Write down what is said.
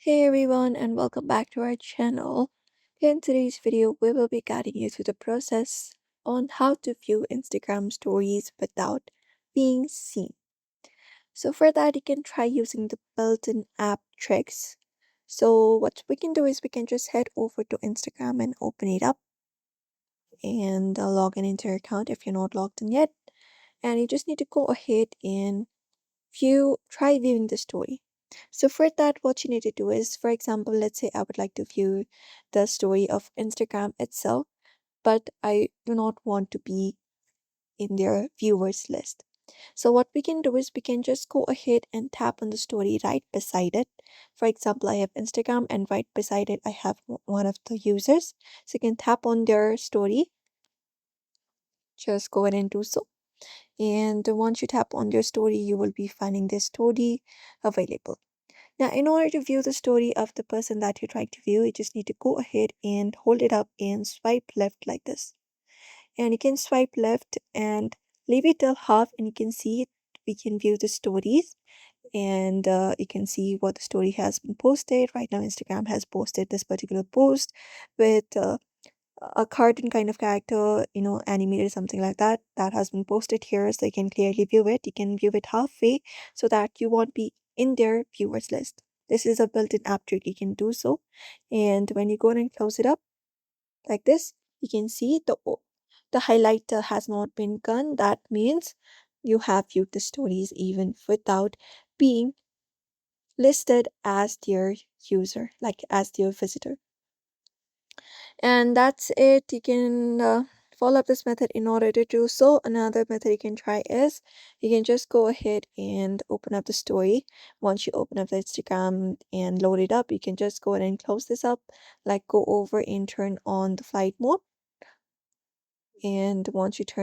Hey everyone, and welcome back to our channel. In today's video, we will be guiding you through the process on how to view Instagram stories without being seen. So, for that, you can try using the built in app tricks. So, what we can do is we can just head over to Instagram and open it up and log in into your account if you're not logged in yet. And you just need to go ahead and try viewing the story. So for that, what you need to do is, for example, let's say I would like to view the story of Instagram itself, but I do not want to be in their viewers list. So what we can do is we can just go ahead and tap on the story right beside it. For example, I have Instagram and right beside it I have one of the users. So you can tap on their story, just go ahead and do so. And once you tap on their story, you will be finding this story available. Now, in order to view the story of the person that you're trying to view, you just need to go ahead and hold it up and swipe left like this. And you can swipe left and leave it till half, and you can see it. We can view the stories, and you can see what the story has been posted. Right now, Instagram has posted this particular post with a cartoon kind of character, animated, something like that, that has been posted here. So you can clearly view it. You can view it halfway so that you won't be in their viewers list. This is a built-in app trick. You can do so. And when you go and close it up like this, you can see the highlighter has not been gone. That means you have viewed the stories even without being listed as their user, like as their visitor. And that's it. You can follow up this method. In order to do so, another method you can try is you can just go ahead and open up the story. Once you open up the Instagram and load it up, you can just go ahead and close this up, like go over and turn on the flight mode. And once you turn